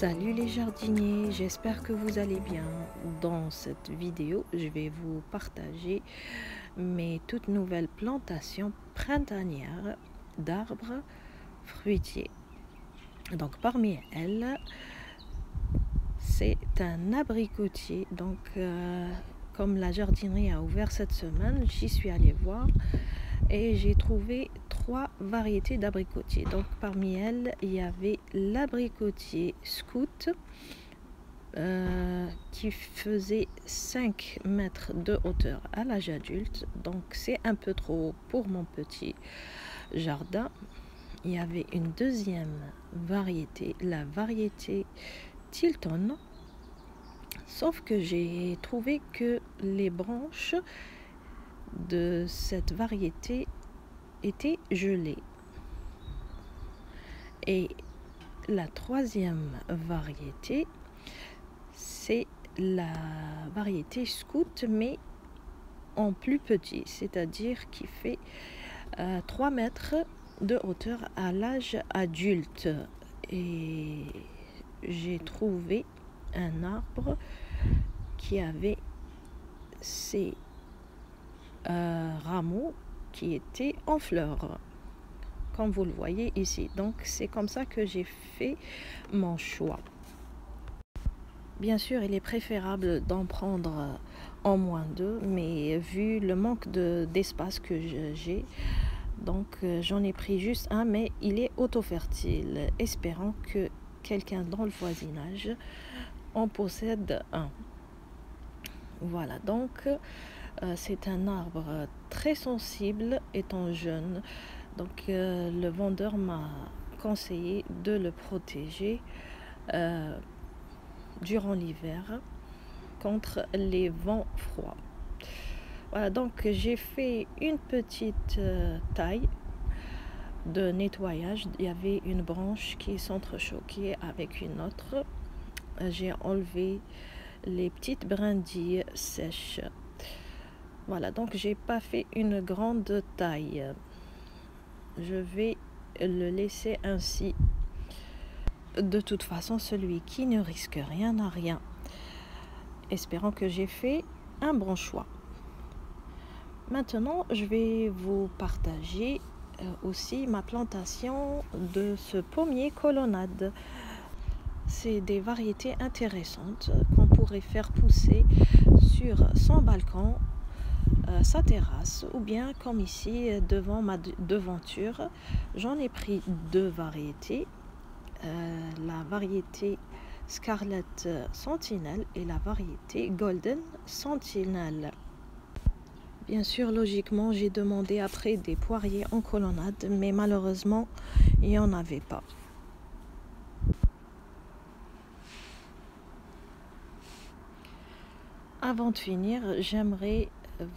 Salut les jardiniers, j'espère que vous allez bien. Dans cette vidéo, je vais vous partager mes toutes nouvelles plantations printanières d'arbres fruitiers. Donc parmi elles, c'est un abricotier. Donc comme la jardinerie a ouvert cette semaine, j'y suis allée voir et j'ai trouvé 3 variétés d'abricotiers. Donc parmi elles, il y avait l'abricotier Scout qui faisait 5 mètres de hauteur à l'âge adulte. Donc c'est un peu trop haut pour mon petit jardin. Il y avait une deuxième variété, la variété Tilton. Sauf que j'ai trouvé que les branches de cette variété étaient gelées. Et la troisième variété, c'est la variété Scout, mais en plus petit, c'est-à-dire qui fait 3 mètres de hauteur à l'âge adulte. Et j'ai trouvé un arbre qui avait ses rameaux qui étaient en fleurs, comme vous le voyez ici. Donc c'est comme ça que j'ai fait mon choix. Bien sûr, il est préférable d'en prendre en moins 2, mais vu le manque d'espace que j'ai, donc j'en ai pris juste un, mais il est auto-fertile, espérant que quelqu'un dans le voisinage en possède un. Voilà, donc c'est un arbre très sensible étant jeune. Donc le vendeur m'a conseillé de le protéger durant l'hiver contre les vents froids. Voilà, donc j'ai fait une petite taille de nettoyage. Il y avait une branche qui s'entrechoquait avec une autre. J'ai enlevé les petites brindilles sèches. Voilà, donc j'ai pas fait une grande taille. Je vais le laisser ainsi. De toute façon, celui qui ne risque rien n'a rien. Espérant que j'ai fait un bon choix. Maintenant, je vais vous partager aussi ma plantation de ce pommier colonnade. C'est des variétés intéressantes qu'on pourrait faire pousser sur son balcon, sa terrasse, ou bien comme ici devant ma devanture. J'en ai pris 2 variétés, la variété Scarlet Sentinel et la variété Golden Sentinel. Bien sûr, logiquement, j'ai demandé après des poiriers en colonnade, mais malheureusement, il n'y en avait pas. Avant de finir, j'aimerais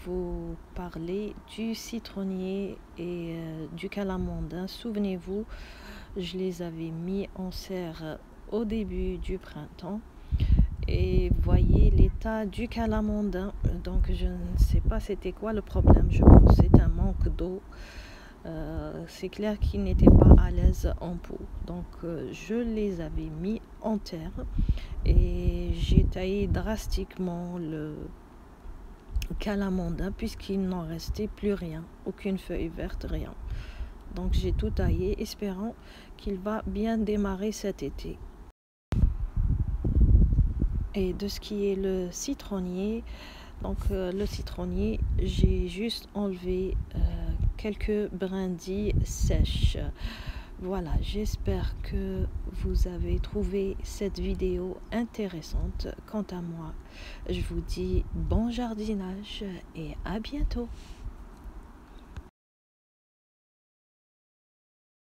vous parler du citronnier et du calamondin. Souvenez-vous, je les avais mis en serre au début du printemps. Et voyez l'état du calamondin. Donc je ne sais pas c'était quoi le problème. Je pense que c'est un manque d'eau. C'est clair qu'ils n'étaient pas à l'aise en pot. Donc je les avais mis en terre et j'ai taillé drastiquement le calamondin puisqu'il n'en restait plus rien, aucune feuille verte, rien. Donc j'ai tout taillé, espérant qu'il va bien démarrer cet été. Et de ce qui est le citronnier, donc le citronnier, j'ai juste enlevé quelques brindilles sèches. Voilà, j'espère que vous avez trouvé cette vidéo intéressante. Quant à moi, je vous dis bon jardinage et à bientôt.